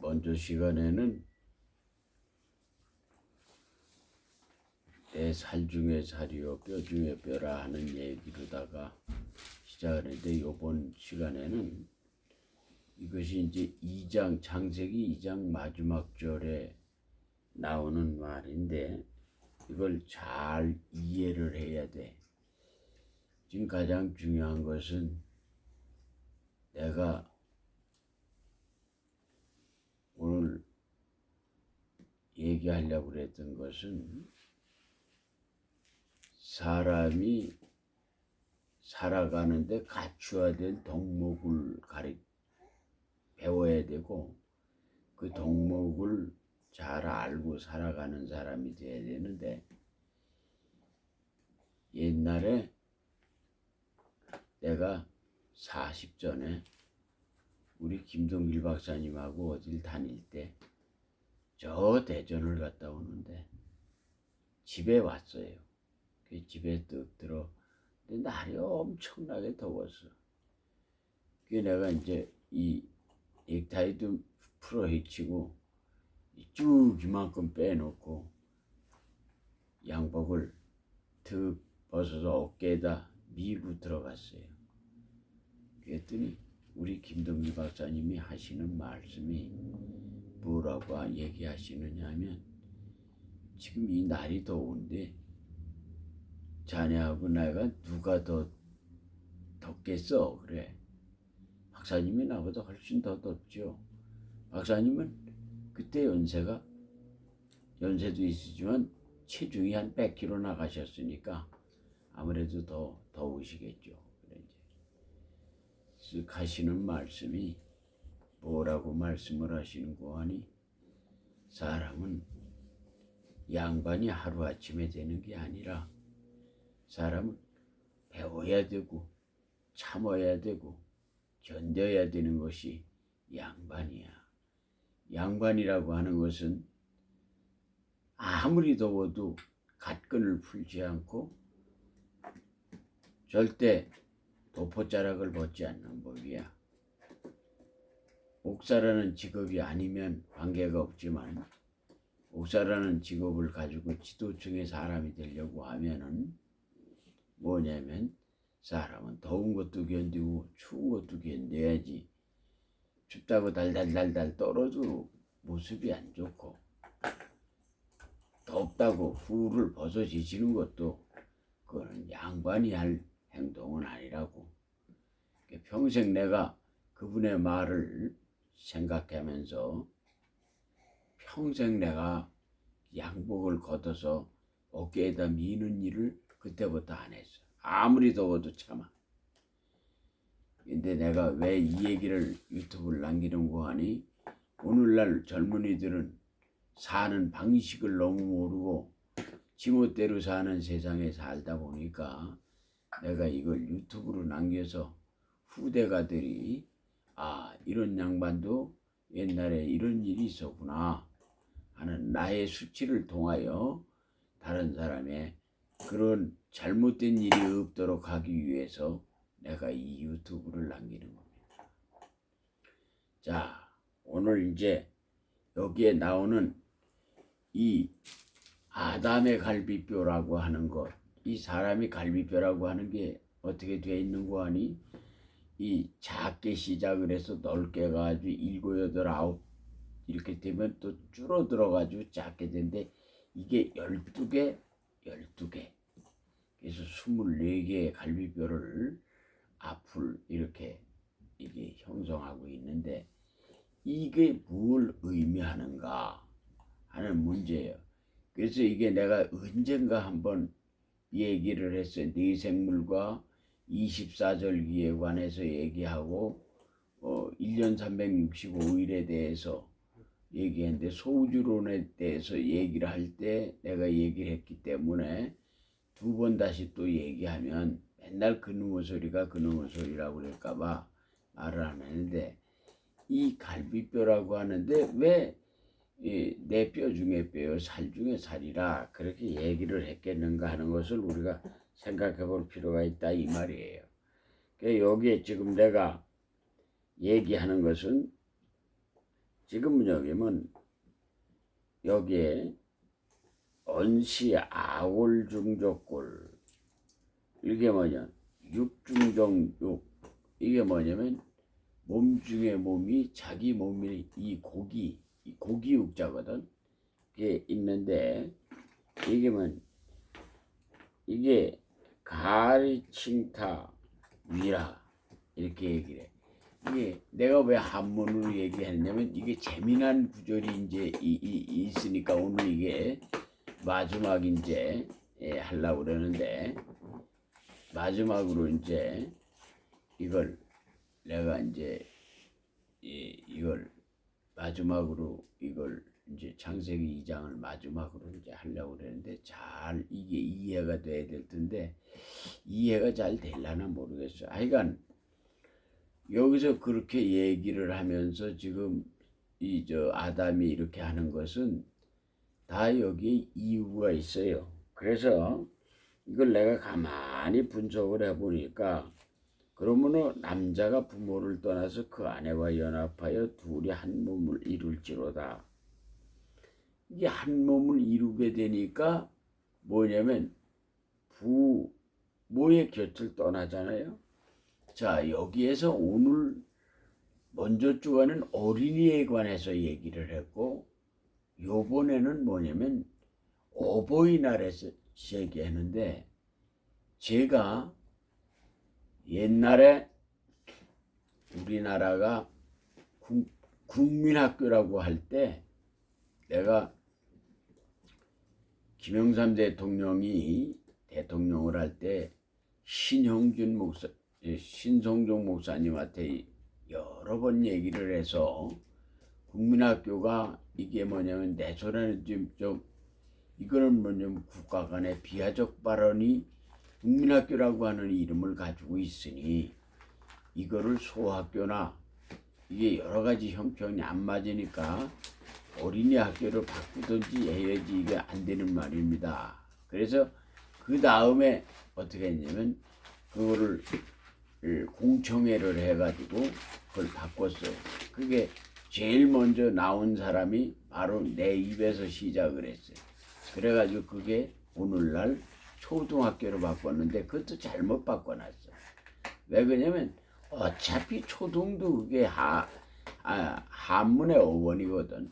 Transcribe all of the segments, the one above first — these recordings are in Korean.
먼저 시간에는 내 살 중에 살이요 뼈 중에 뼈라 하는 얘기로다가 시작을 했는데, 이번 시간에는 이것이 이제 2장 창세기 2장 마지막 절에 나오는 말인데, 이걸 잘 이해를 해야 돼. 지금 가장 중요한 것은 내가 오늘 얘기하려고 그랬던 것은, 사람이 살아가는데 갖춰야 될 덕목을 배워야 되고, 그 덕목을 잘 알고 살아가는 사람이 돼야 되는데, 옛날에 내가 40 전에 우리 김동길 박사님하고 어딜 다닐 때 저 대전을 갔다 오는데 집에 왔어요. 그 집에 뚝 들어. 근데 날이 엄청나게 더웠어. 그게 내가 이제 이 넥타이도 풀어 헤치고 쭉 이만큼 빼놓고 양복을 득 벗어서 어깨에다 미고 들어갔어요. 그랬더니 우리 김동길 박사님이 하시는 말씀이 뭐라고 얘기하시느냐 하면, 지금 이 날이 더운데 자네하고 내가 누가 더 덥겠어? 그래. 박사님이 나보다 훨씬 더 덥죠. 박사님은 그때 연세도 있으지만 체중이 한 100kg 나가셨으니까 아무래도 더 더우시겠죠. 그래 이제 쓱 하시는 말씀이 뭐라고 말씀을 하시는고 하니, 사람은 양반이 하루아침에 되는 게 아니라 사람은 배워야 되고 참아야 되고 견뎌야 되는 것이 양반이야. 양반이라고 하는 것은 아무리 더워도 갓끈을 풀지 않고 절대 도포자락을 벗지 않는 법이야. 옥사라는 직업이 아니면 관계가 없지만, 옥사라는 직업을 가지고 지도층의 사람이 되려고 하면은 뭐냐면, 사람은 더운 것도 견디고 추운 것도 견뎌야지. 춥다고 달달달달 떨어도 모습이 안 좋고, 덥다고 후를 벗어지시는 것도 그거는 양반이 할 행동은 아니라고. 평생 내가 그분의 말을 생각하면서 평생 내가 양복을 걷어서 어깨에다 미는 일을 그때부터 안 했어. 아무리 더워도 참아. 근데 내가 왜 이 얘기를 유튜브를 남기는고 하니, 오늘날 젊은이들은 사는 방식을 너무 모르고 지멋대로 사는 세상에 살다 보니까 내가 이걸 유튜브로 남겨서 후대가들이 이런 양반도 옛날에 이런 일이 있었구나 하는 나의 수치를 통하여 다른 사람의 그런 잘못된 일이 없도록 하기 위해서 내가 이 유튜브를 남기는 겁니다. 자, 오늘 이제 여기에 나오는 이 아담의 갈비뼈라고 하는 것, 이 사람이 갈비뼈라고 하는 게 어떻게 되어 있는고 하니, 이 작게 시작을 해서 넓게 가지고 7, 8, 9 이렇게 되면 또 줄어들어 가지고 작게 되는데, 이게 12개 그래서 24개의 갈비뼈를 앞을 이렇게 이게 형성하고 있는데, 이게 뭘 의미하는가 하는 문제예요. 그래서 이게 내가 언젠가 한번 얘기를 했어요. 뇌생물과 24절기에 관해서 얘기하고 1년 365일에 대해서 얘기했는데, 소우주론에 대해서 얘기를 할 때 내가 얘기를 했기 때문에 2번 다시 또 얘기하면 맨날 그놈의 소리가 그놈의 소리라고 그럴까봐 말을 안 했는데, 이 갈비뼈라고 하는데 왜 내 뼈 중에 뼈요 살 중에 살이라 그렇게 얘기를 했겠는가 하는 것을 우리가 생각해 볼 필요가 있다 이 말이에요. 여기에 지금 내가 얘기하는 것은 지금 여기면 여기에 언시 아울중적골 이게 뭐냐 육중정육 이게 뭐냐면 몸 중에 몸이 자기 몸이 이 고기 육자거든. 이게 있는데 이게 뭐 이게 가리칭타 위라 이렇게 얘기를 해. 이게 내가 왜 한문으로 얘기했냐면 이게 재미난 구절이 이제 있으니까 오늘 이게 마지막 이제 하려고 그러는데 마지막으로 이제 이걸 내가 이제 이걸 마지막으로 이걸 이제 창세기 2장을 마지막으로 이제 하려고 그러는데 잘 이게 이해가 돼야 될 텐데 이해가 잘 되려나 모르겠어요. 하여간 여기서 그렇게 얘기를 하면서 지금 이 아담이 이렇게 하는 것은 다 여기 이유가 있어요. 그래서 이걸 내가 가만히 분석을 해보니까 그러면은 남자가 부모를 떠나서 그 아내와 연합하여 둘이 한 몸을 이룰지로다. 이게 한 몸을 이루게 되니까 뭐냐면 부모의 곁을 떠나잖아요. 자, 여기에서 오늘 먼저 주가는 어린이에 관해서 얘기를 했고 요번에는 뭐냐면 어버이날에서 얘기했는데 제가 옛날에 우리나라가 국민학교라고 할 때 내가 김영삼 대통령이 대통령을 할 때 신형준 목사 신성종 목사님한테 여러 번 얘기를 해서 국민학교가 이게 뭐냐면 내 손에는 좀 이거는 뭐냐면 국가 간의 비하적 발언이 국민학교라고 하는 이름을 가지고 있으니 이거를 소학교나 이게 여러 가지 형평이 안 맞으니까 어린이 학교를 바꾸든지 해야지 이게 안 되는 말입니다. 그래서 그 다음에 어떻게 했냐면 그거를 공청회를 해가지고 그걸 바꿨어요. 그게 제일 먼저 나온 사람이 바로 내 입에서 시작을 했어요. 그래가지고 그게 오늘날 초등학교로 바꿨는데 그것도 잘못 바꿔놨어. 왜 그러냐면 어차피 초등도 그게 한문의 어원이거든.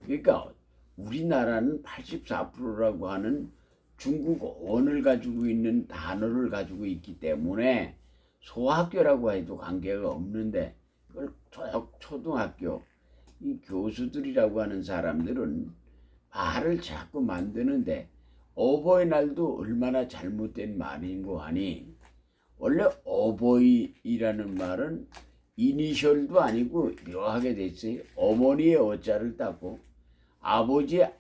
그러니까 우리나라는 84%라고 하는 중국 어원을 가지고 있는 단어를 가지고 있기 때문에 소학교라고 해도 관계가 없는데 그걸 초등학교 이 교수들이라고 하는 사람들은 말을 자꾸 만드는데 어버이날도 얼마나 잘못된 말인 거 아니. 원래 어버이라는 말은 이니셜도 아니고 묘하게 됐어요. 어머니의 어자를 따고 아버지의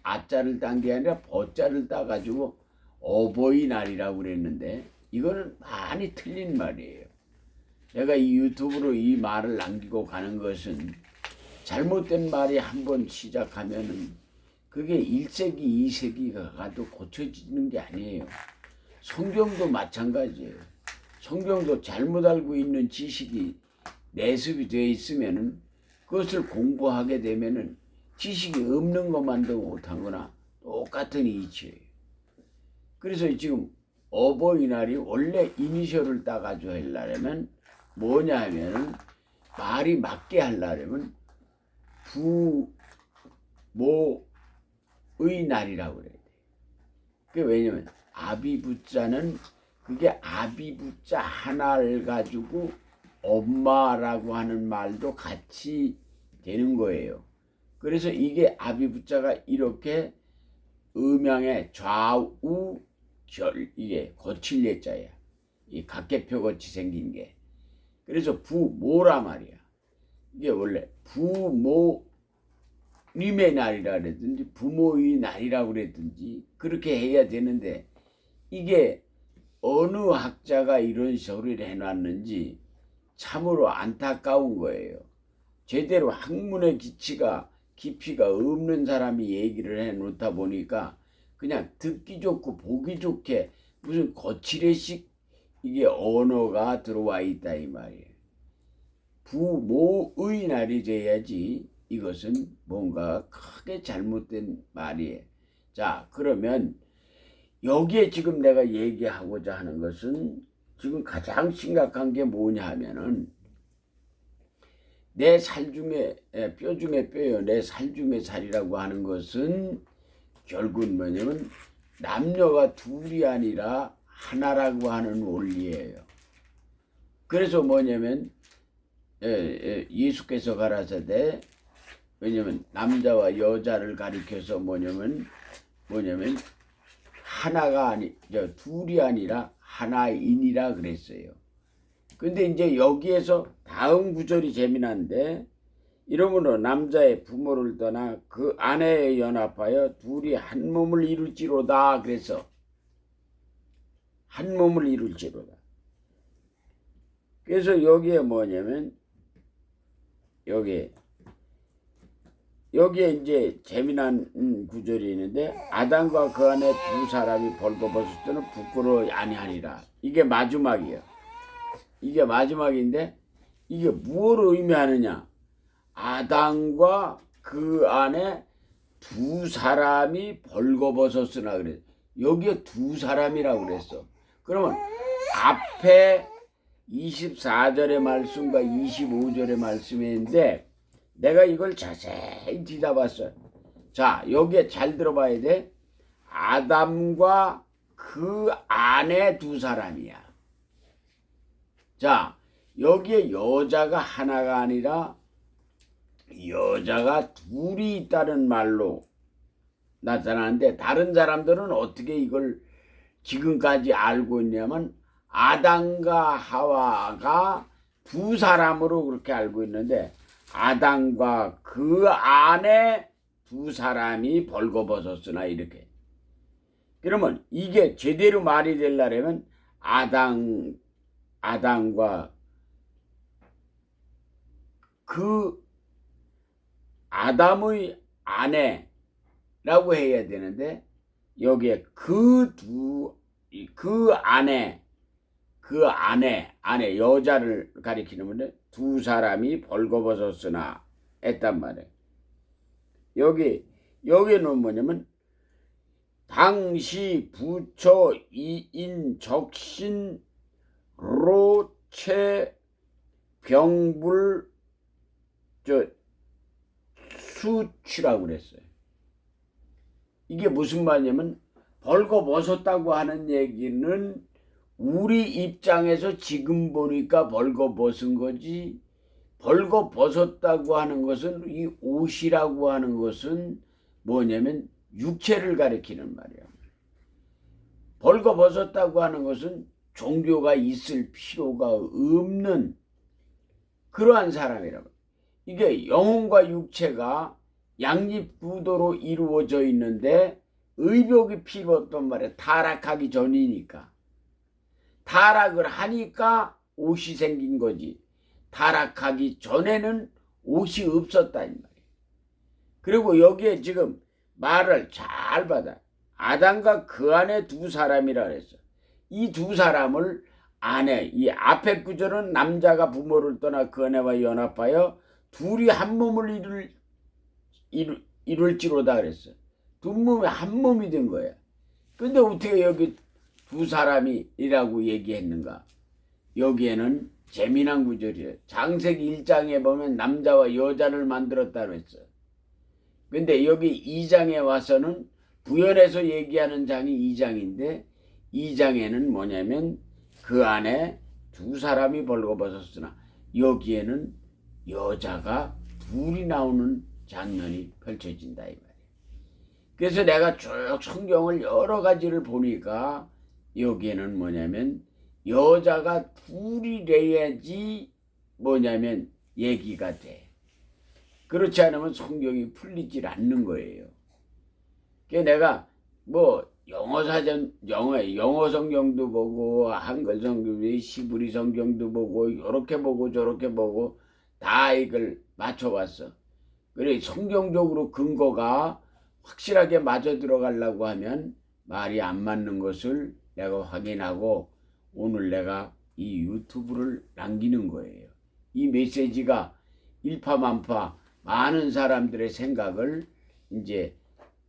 아자를 딴 게 아니라 버자를 따가지고 어버이날이라고 그랬는데 이거는 많이 틀린 말이에요. 내가 이 유튜브로 이 말을 남기고 가는 것은 잘못된 말이 한번 시작하면은 그게 1세기, 2세기가 가도 고쳐지는 게 아니에요. 성경도 마찬가지예요. 성경도 잘못 알고 있는 지식이 내습이 되어 있으면은 그것을 공부하게 되면은 지식이 없는 것만도 못하거나 똑같은 이치예요. 그래서 지금 어버이날이 원래 이니셜을 따가지고 하려면 뭐냐 하면은 말이 맞게 하려면 부모의 날이라고 그래야 돼. 그게 왜냐면 아비부자는 그게 아비부자 하나를 가지고 엄마라고 하는 말도 같이 되는 거예요. 그래서 이게 아비부자가 이렇게 음양의 좌우 이게 거칠 예자야. 이 각계표 같이 생긴 게. 그래서 부모라 말이야. 이게 원래 부모님의 날이라 그랬든지 부모의 날이라고 그랬든지 그렇게 해야 되는데 이게 어느 학자가 이런 소리를 해놨는지 참으로 안타까운 거예요. 제대로 학문의 깊이가 없는 사람이 얘기를 해놓다 보니까 그냥 듣기 좋고 보기 좋게 무슨 거칠애식 이게 언어가 들어와 있다 이 말이에요. 부모의 날이 돼야지 이것은 뭔가 크게 잘못된 말이에요. 자, 그러면 여기에 지금 내가 얘기하고자 하는 것은 지금 가장 심각한 게 뭐냐 하면은 내 살 중에 뼈 중에 뼈요, 내 살 중에 살이라고 하는 것은 결국은 뭐냐면 남녀가 둘이 아니라 하나라고 하는 원리예요. 그래서 뭐냐면 예수께서 가라사대, 왜냐면 남자와 여자를 가리켜서 뭐냐면 하나가 둘이 아니라 하나인이라 그랬어요. 근데 이제 여기에서 다음 구절이 재미난데, 이러므로 남자의 부모를 떠나 그 아내에 연합하여 둘이 한 몸을 이룰지로다. 그래서 한 몸을 이룰지로다. 그래서 여기에 뭐냐면 여기에 이제 재미난 구절이 있는데, 아담과 그 안에 두 사람이 벌거벗을 때는 부끄러워 아니하니라. 이게 마지막이에요. 이게 마지막인데 이게 무엇을 의미하느냐? 아담과 그 안에 두 사람이 벌거벗었으나 그래. 여기에 두 사람이라고 그랬어. 그러면 앞에 24절의 말씀과 25절의 말씀인데 내가 이걸 자세히 뒤져봤어요. 자, 여기에 잘 들어봐야 돼. 아담과 그 안에 두 사람이야. 자, 여기에 여자가 하나가 아니라 여자가 둘이 있다는 말로 나타나는데, 다른 사람들은 어떻게 이걸 지금까지 알고 있냐면 아담과 하와가 두 사람으로 그렇게 알고 있는데, 아담과 그 안에 두 사람이 벌거벗었으나 이렇게. 그러면 이게 제대로 말이 되려면 아담과 그 아담의 아내라고 해야 되는데, 여기에 그 안에 여자를 가리키는 건데 두 사람이 벌거벗었으나 했단 말이에요. 여기는 뭐냐면 당시 부처 이인 적신 로체 병불 수치라고 그랬어요. 이게 무슨 말이냐면 벌거벗었다고 하는 얘기는 우리 입장에서 지금 보니까 벌거벗은 거지, 벌거벗었다고 하는 것은 이 옷이라고 하는 것은 뭐냐면 육체를 가리키는 말이야. 벌거벗었다고 하는 것은 종교가 있을 필요가 없는 그러한 사람이라고. 이게 영혼과 육체가 양립구도로 이루어져 있는데 의복이 필요 없단 말이야. 타락하기 전이니까. 타락을 하니까 옷이 생긴 거지. 타락하기 전에는 옷이 없었다 이 말이야. 그리고 여기에 지금 말을 잘 받아. 아담과 그 안에 두 사람이라 그랬어. 이 두 사람을 이 앞에 구절은 남자가 부모를 떠나 그 아내와 연합하여 둘이 한 몸을 이룰지로다 그랬어. 두 몸이 한 몸이 된 거야. 근데 어떻게 여기 두 사람이라고 얘기했는가? 여기에는 재미난 구절이에요. 창세기 1장에 보면 남자와 여자를 만들었다고 했어. 근데 여기 2장에 와서는 구현해서 얘기하는 장이 2장인데 2장에는 뭐냐면 그 안에 두 사람이 벌거벗었으나 여기에는 여자가 둘이 나오는 장면이 펼쳐진다 이 말이에요. 그래서 내가 쭉 성경을 여러 가지를 보니까 여기에는 뭐냐면 여자가 둘이 돼야지 뭐냐면 얘기가 돼. 그렇지 않으면 성경이 풀리질 않는 거예요. 그래서 내가 뭐 영어 성경도 보고 한글 성경도 시브리 성경도 보고 이렇게 보고 저렇게 보고 다 이걸 맞춰봤어. 그래 성경적으로 근거가 확실하게 맞아 들어가려고 하면 말이 안 맞는 것을 내가 확인하고 오늘 내가 이 유튜브를 남기는 거예요. 이 메시지가 일파만파 많은 사람들의 생각을 이제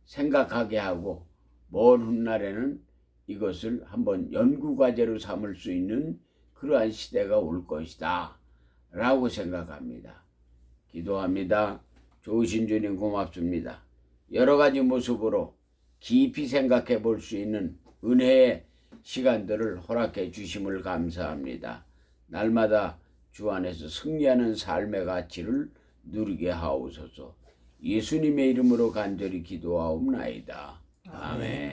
생각하게 하고 먼 훗날에는 이것을 한번 연구과제로 삼을 수 있는 그러한 시대가 올 것이다 라고 생각합니다. 기도합니다. 좋으신 주님 고맙습니다. 여러 가지 모습으로 깊이 생각해 볼 수 있는 은혜의 시간들을 허락해 주심을 감사합니다. 날마다 주 안에서 승리하는 삶의 가치를 누리게 하옵소서. 예수님의 이름으로 간절히 기도하옵나이다. 아멘.